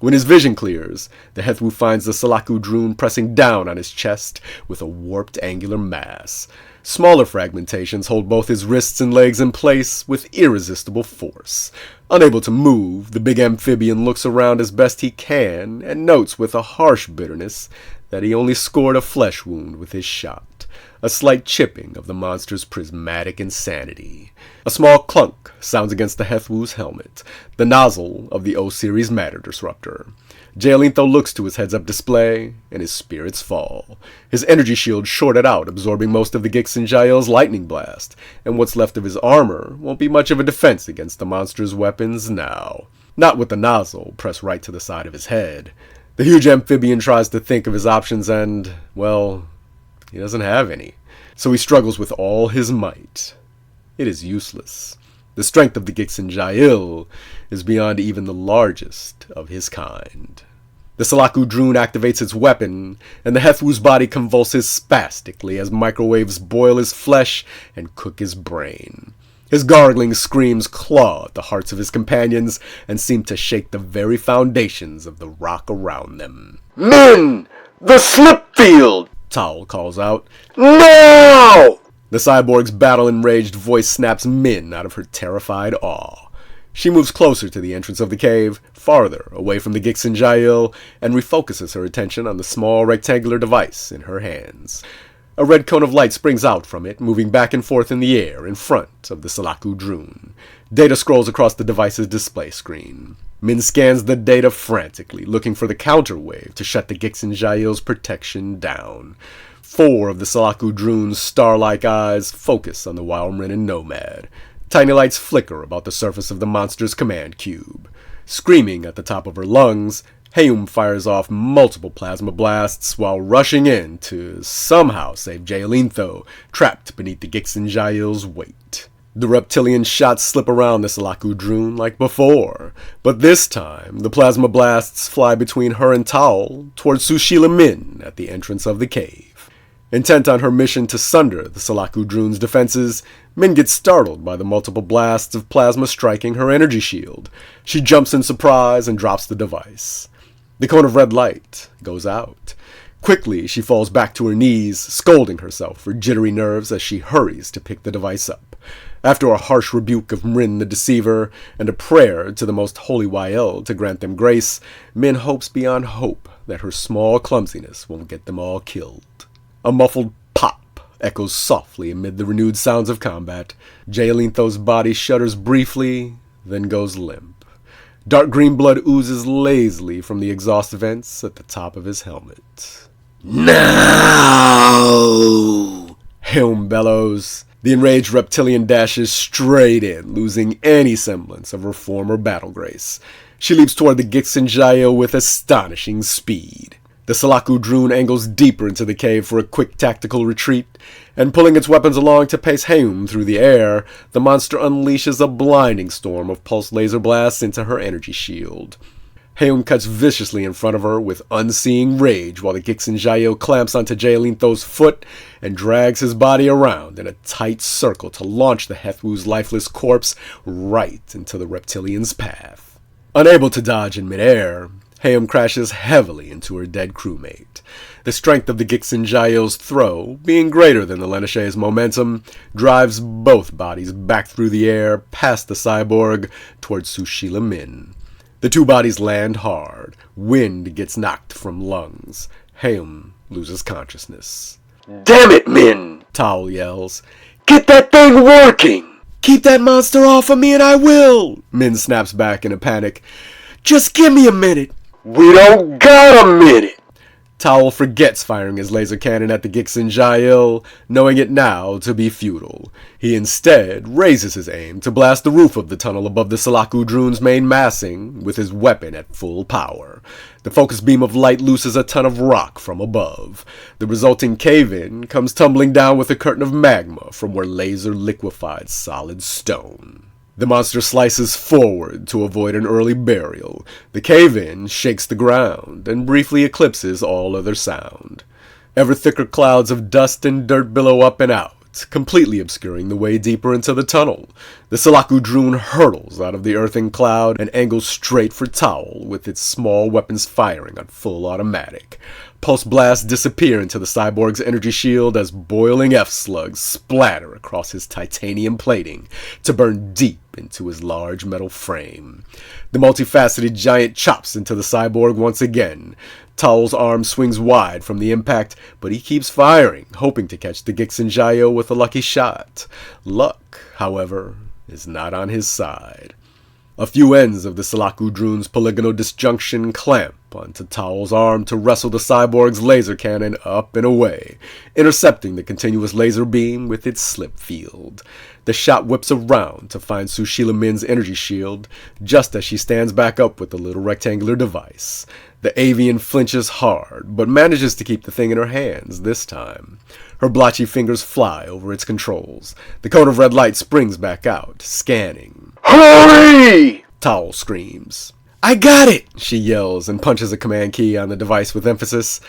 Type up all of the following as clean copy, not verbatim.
When his vision clears, the Hethwu finds the Salaku Droon pressing down on his chest with a warped angular mass. Smaller fragmentations hold both his wrists and legs in place with irresistible force. Unable to move, the big amphibian looks around as best he can and notes with a harsh bitterness that he only scored a flesh wound with his shot, a slight chipping of the monster's prismatic insanity. A small clunk sounds against the Hethwu's helmet, the nozzle of the O-Series matter disruptor. Jaelintho looks to his heads-up display, and his spirits fall. His energy shield shorted out, absorbing most of the Gixinjael's lightning blast, and what's left of his armor won't be much of a defense against the monster's weapons now. Not with the nozzle pressed right to the side of his head. The huge amphibian tries to think of his options and, well, he doesn't have any. So he struggles with all his might. It is useless. The strength of the Gixinjael is beyond even the largest of his kind. The Salaku Droon activates its weapon, and the Hethwu's body convulses spastically as microwaves boil his flesh and cook his brain. His gargling screams claw at the hearts of his companions and seem to shake the very foundations of the rock around them. "Men! The slip field!" Towel calls out. "Now!" The cyborg's battle-enraged voice snaps Min out of her terrified awe. She moves closer to the entrance of the cave, farther away from the Gixinjael, and refocuses her attention on the small rectangular device in her hands. A red cone of light springs out from it, moving back and forth in the air in front of the Salaku Droon. Data scrolls across the device's display screen. Min scans the data frantically, looking for the counterwave to shut the Gixinjael's protection down. 4 of the Salaku Droon's star-like eyes focus on the Wildmrin and Nomad. Tiny lights flicker about the surface of the monster's command cube. Screaming at the top of her lungs, Heum fires off multiple plasma blasts while rushing in to somehow save Jaelintho, trapped beneath the Gixinjael's weight. The reptilian shots slip around the Salaku Droon like before, but this time the plasma blasts fly between her and Towel towards Sushila Min at the entrance of the cave. Intent on her mission to sunder the Salaku Droon's defenses, Min gets startled by the multiple blasts of plasma striking her energy shield. She jumps in surprise and drops the device. The cone of red light goes out. Quickly, she falls back to her knees, scolding herself for jittery nerves as she hurries to pick the device up. After a harsh rebuke of Mrin the Deceiver and a prayer to the most holy Wael to grant them grace, Min hopes beyond hope that her small clumsiness won't get them all killed. A muffled pop echoes softly amid the renewed sounds of combat. Jaelintho's body shudders briefly, then goes limp. Dark green blood oozes lazily from the exhaust vents at the top of his helmet. "Now!" Helm bellows. The enraged reptilian dashes straight in, losing any semblance of her former battle grace. She leaps toward the Gixinjael with astonishing speed. The Salaku Droon angles deeper into the cave for a quick tactical retreat, and pulling its weapons along to pace Heum through the air, the monster unleashes a blinding storm of pulse laser blasts into her energy shield. Heum cuts viciously in front of her with unseeing rage while the Gixinjael clamps onto Jaelintho's foot and drags his body around in a tight circle to launch the Hethwu's lifeless corpse right into the reptilian's path. Unable to dodge in midair, Heum crashes heavily into her dead crewmate. The strength of the Gixinjael's throw, being greater than the Lenashe's momentum, drives both bodies back through the air past the cyborg towards Sushila Min. The two bodies land hard. Wind gets knocked from lungs. Heum loses consciousness. "Damn it, Min!" Towel yells. "Get that thing working!" "Keep that monster off of me and I will!" Min snaps back in a panic. "Just give me a minute!" "We don't got a minute!" Towel forgets firing his laser cannon at the Gixinjael, knowing it now to be futile. He instead raises his aim to blast the roof of the tunnel above the Salaku Droon's main massing with his weapon at full power. The focus beam of light looses a ton of rock from above. The resulting cave-in comes tumbling down with a curtain of magma from where laser liquefied solid stone. The monster slices forward to avoid an early burial. The cave-in shakes the ground and briefly eclipses all other sound. Ever thicker clouds of dust and dirt billow up and out blocked, completely obscuring the way deeper into the tunnel. The Sulaku Droon hurtles out of the earthen cloud and angles straight for Towel, with its small weapons firing on full automatic. Pulse blasts disappear into the cyborg's energy shield as boiling F-slugs splatter across his titanium plating to burn deep into his large metal frame. The multifaceted giant chops into the cyborg once again. Towel's arm swings wide from the impact, but he keeps firing, hoping to catch the Gixinjayo with a lucky shot. Luck, however, is not on his side. A few ends of the Sulaku Droon's polygonal disjunction clamp onto Towel's arm to wrestle the cyborg's laser cannon up and away, intercepting the continuous laser beam with its slip field. The shot whips around to find Sushila Min's energy shield, just as she stands back up with the little rectangular device. The avian flinches hard, but manages to keep the thing in her hands this time. Her blotchy fingers fly over its controls. The cone of red light springs back out, scanning. Hurry! Towel screams. "I got it!" she yells and punches a command key on the device with emphasis.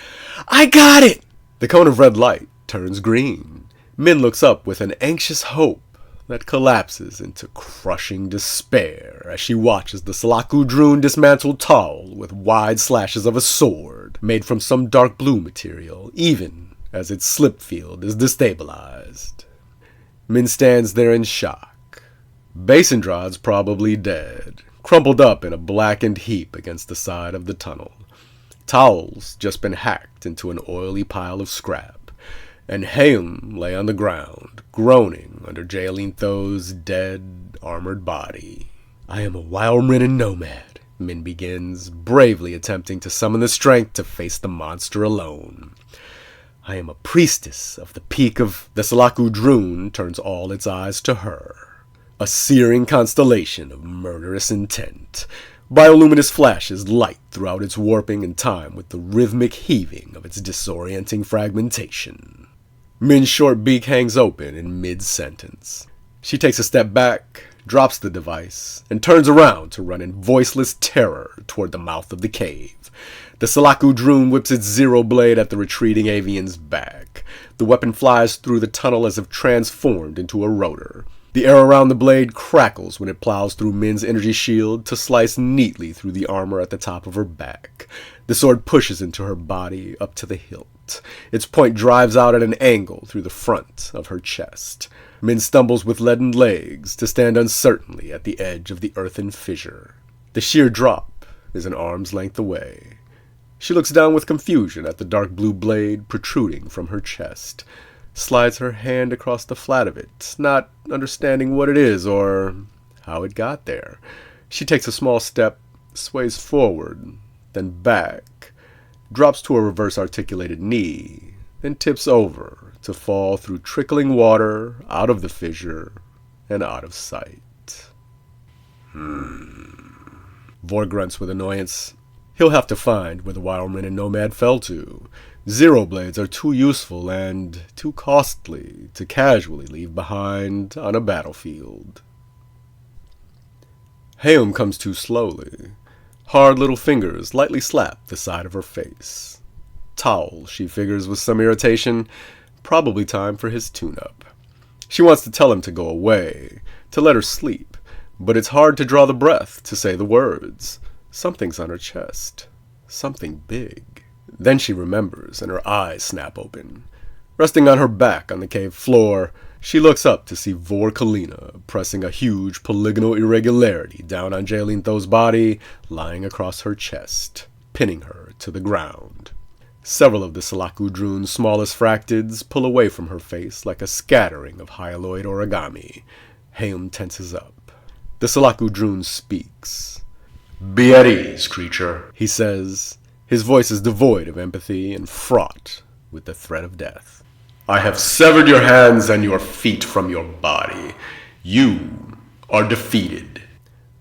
"I got it!" The cone of red light turns green. Min looks up with an anxious hope that collapses into crushing despair as she watches the Sulaku Droon dismantle Towel with wide slashes of a sword made from some dark blue material, even as its slip field is destabilized. Min stands there in shock. Basendrod's probably dead, crumpled up in a blackened heap against the side of the tunnel. Towel's just been hacked into an oily pile of scrap, and Haim lay on the ground, groaning under Jaelin Tho's dead, armored body. "I am a wild Renin nomad," Min begins, bravely attempting to summon the strength to face the monster alone. "I am a priestess of the peak of..." The Sulaku Droon turns all its eyes to her. A searing constellation of murderous intent. Bioluminous flashes light throughout its warping in time with the rhythmic heaving of its disorienting fragmentation. Min's short beak hangs open in mid-sentence. She takes a step back, drops the device, and turns around to run in voiceless terror toward the mouth of the cave. The Sulaku Droon whips its zero blade at the retreating avian's back. The weapon flies through the tunnel as if transformed into a rotor. The air around the blade crackles when it plows through Min's energy shield to slice neatly through the armor at the top of her back. The sword pushes into her body up to the hilt. Its point drives out at an angle through the front of her chest. Min stumbles with leaden legs to stand uncertainly at the edge of the earthen fissure. The sheer drop is an arm's length away. She looks down with confusion at the dark blue blade protruding from her chest, slides her hand across the flat of it, not understanding what it is or how it got there. She takes a small step, sways forward, then back, drops to a reverse articulated knee, then tips over to fall through trickling water out of the fissure and out of sight. Vor grunts with annoyance. He'll have to find where the wild Renin nomad fell to. Zero blades are too useful and too costly to casually leave behind on a battlefield. Haim comes to slowly. Hard little fingers lightly slap the side of her face. Towel, she figures with some irritation, probably time for his tune-up. She wants to tell him to go away, to let her sleep, but it's hard to draw the breath to say the words. Something's on her chest. Something big. Then she remembers, and her eyes snap open. Resting on her back on the cave floor, she looks up to see Vor Kalina pressing a huge polygonal irregularity down on Jaelin Tho's body, lying across her chest, pinning her to the ground. Several of the Sulaku Droon's smallest fractids pull away from her face like a scattering of hyaloid origami. Haim tenses up. The Sulaku Droon speaks. "Be at ease, creature," he says. His voice is devoid of empathy and fraught with the threat of death. "I have severed your hands and your feet from your body. You are defeated."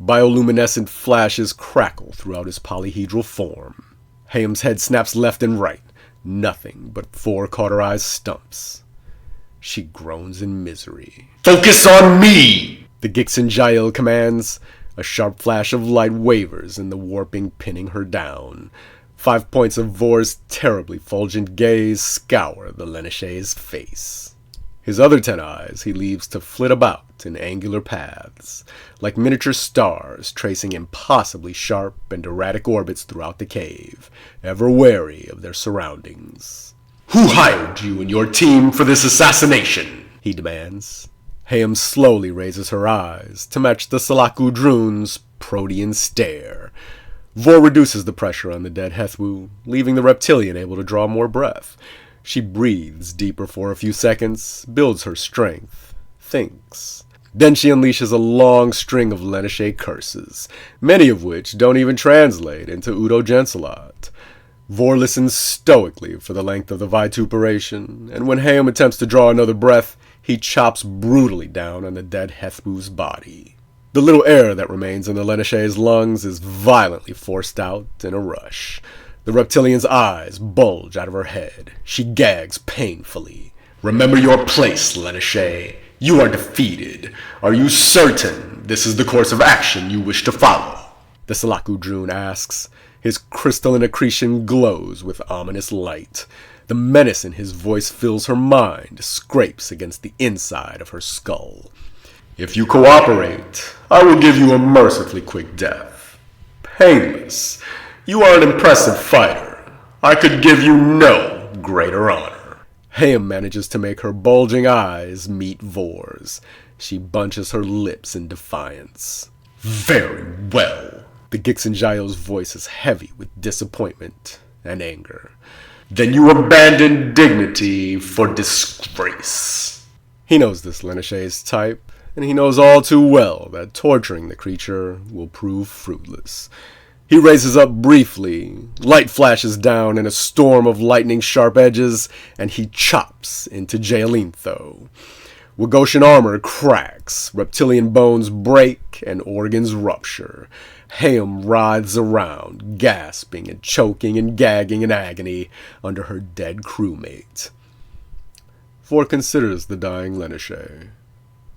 Bioluminescent flashes crackle throughout his polyhedral form. Haim's head snaps left and right, nothing but four cauterized stumps. She groans in misery. "Focus on me!" The Gixinjayo commands. A sharp flash of light wavers in the warping pinning her down. 5 points of Vor's terribly fulgent gaze scour the Lenishay's face. His other 10 eyes he leaves to flit about in angular paths, like miniature stars tracing impossibly sharp and erratic orbits throughout the cave, ever wary of their surroundings. "Who hired you and your team for this assassination?" he demands. Hayam slowly raises her eyes to match the Salaku Droon's protean stare. Vor reduces the pressure on the dead Hethwu, leaving the reptilian able to draw more breath. She breathes deeper for a few seconds, builds her strength, thinks. Then she unleashes a long string of Lenishay curses, many of which don't even translate into Udo Gensalot. Vor listens stoically for the length of the vituperation, and when Hayam attempts to draw another breath, he chops brutally down on the dead Hethwu's body. The little air that remains in the Lenishay's lungs is violently forced out in a rush. The reptilian's eyes bulge out of her head. She gags painfully. "Remember your place, Lenishay. You are defeated. Are you certain this is the course of action you wish to follow?" The Salaku Droon asks. His crystalline accretion glows with ominous light. The menace in his voice fills her mind, scrapes against the inside of her skull. "If you cooperate, I will give you a mercifully quick death. Painless. You are an impressive fighter. I could give you no greater honor." Hayam manages to make her bulging eyes meet Vor's. She bunches her lips in defiance. "Very well." The Gixen Jael's voice is heavy with disappointment and anger. "Then you abandon dignity for disgrace." He knows this Lenishay's type, and he knows all too well that torturing the creature will prove fruitless. He raises up briefly, light flashes down in a storm of lightning-sharp edges, and he chops into Jaelintho. Wagoshan armor cracks, reptilian bones break, and organs rupture. Hayam writhes around, gasping and choking and gagging in agony under her dead crewmate. Vor considers the dying Lenishay.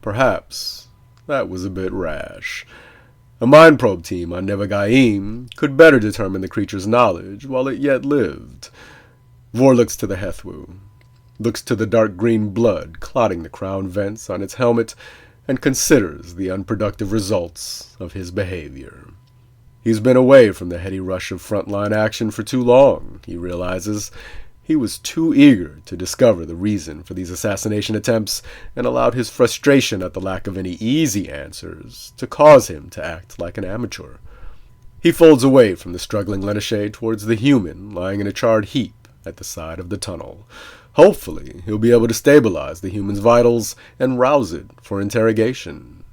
Perhaps that was a bit rash. A mind probe team on Nevagaim could better determine the creature's knowledge while it yet lived. Vor looks to the Hethwu, looks to the dark green blood clotting the crown vents on its helmet, and considers the unproductive results of his behavior. He's been away from the heady rush of frontline action for too long, he realizes. He was too eager to discover the reason for these assassination attempts and allowed his frustration at the lack of any easy answers to cause him to act like an amateur. He folds away from the struggling Lenishay towards the human lying in a charred heap at the side of the tunnel. Hopefully, he'll be able to stabilize the human's vitals and rouse it for interrogation.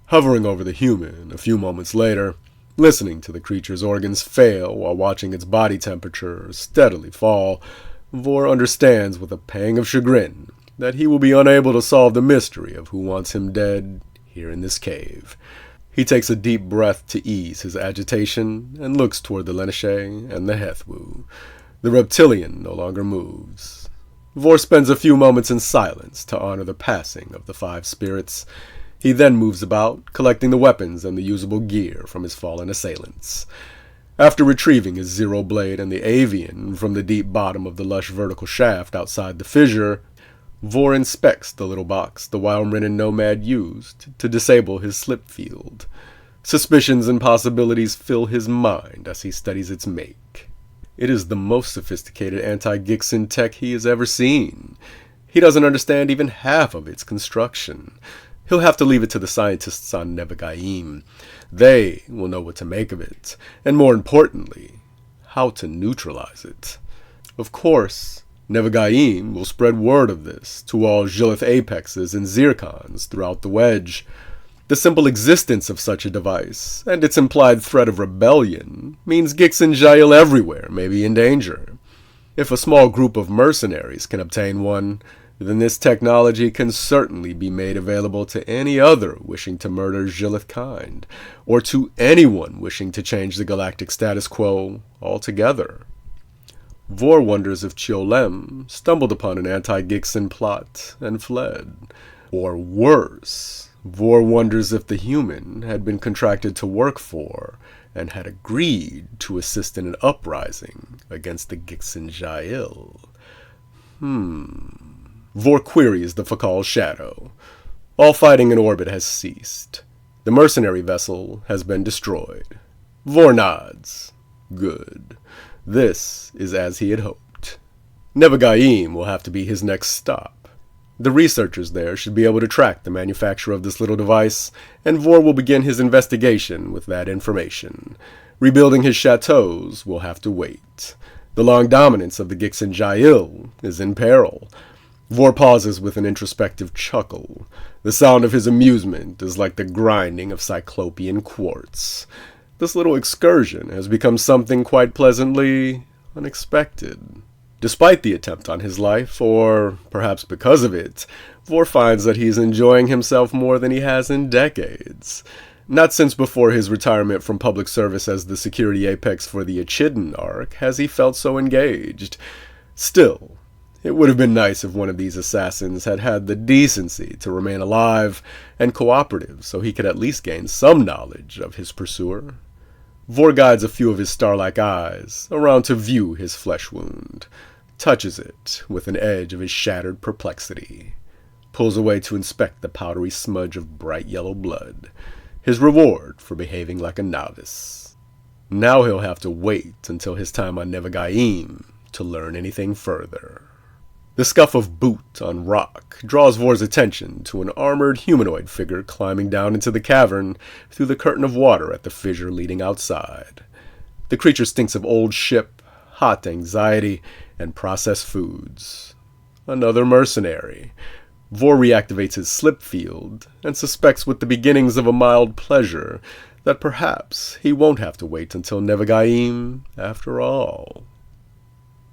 Hovering over the human a few moments later, listening to the creature's organs fail while watching its body temperature steadily fall, Vor understands with a pang of chagrin that he will be unable to solve the mystery of who wants him dead here in this cave. He takes a deep breath to ease his agitation and looks toward the Lenishay and the Hethwu. The reptilian no longer moves. Vor spends a few moments in silence to honor the passing of the 5 spirits. He then moves about, collecting the weapons and the usable gear from his fallen assailants. After retrieving his zero blade and the avian from the deep bottom of the lush vertical shaft outside the fissure, Vor inspects the little box the Wildmrinen nomad used to disable his slip field. Suspicions and possibilities fill his mind as he studies its make. It is the most sophisticated anti-Gixen tech he has ever seen. He doesn't understand even half of its construction. He'll have to leave it to the scientists on Nevagaim. They will know what to make of it, and more importantly, how to neutralize it. Of course, Nevagaim will spread word of this to all Jilith Apexes and Zircons throughout the Wedge. The simple existence of such a device, and its implied threat of rebellion, means Gixen Jael everywhere may be in danger. If a small group of mercenaries can obtain one, then this technology can certainly be made available to any other wishing to murder Jilith kind, or to anyone wishing to change the galactic status quo altogether. Vor wonders if Chiolem stumbled upon an anti-Gixen plot and fled. Or worse, Vor wonders if the human had been contracted to work for and had agreed to assist in an uprising against the Gixen Jael. Vor queries the Fakal shadow. All fighting in orbit has ceased. The mercenary vessel has been destroyed. Vor nods. Good. This is as he had hoped. Nevagaim will have to be his next stop. The researchers there should be able to track the manufacturer of this little device, and Vor will begin his investigation with that information. Rebuilding his chateaus will have to wait. The long dominance of the Gixin Jail is in peril. Vor pauses with an introspective chuckle. The sound of his amusement is like the grinding of cyclopean quartz. This little excursion has become something quite pleasantly unexpected. Despite the attempt on his life, or perhaps because of it, Vor finds that he's enjoying himself more than he has in decades. Not since before his retirement from public service as the security apex for the Echidna arc has he felt so engaged. Still, it would have been nice if one of these assassins had had the decency to remain alive and cooperative so he could at least gain some knowledge of his pursuer. Vor guides a few of his star-like eyes around to view his flesh wound, touches it with an edge of his shattered perplexity, pulls away to inspect the powdery smudge of bright yellow blood, his reward for behaving like a novice. Now he'll have to wait until his time on Nevagaim to learn anything further. The scuff of boot on rock draws Vor's attention to an armored humanoid figure climbing down into the cavern through the curtain of water at the fissure leading outside. The creature stinks of old ship, hot anxiety, and processed foods. Another mercenary. Vor reactivates his slip field and suspects with the beginnings of a mild pleasure that perhaps he won't have to wait until Nevagaim after all.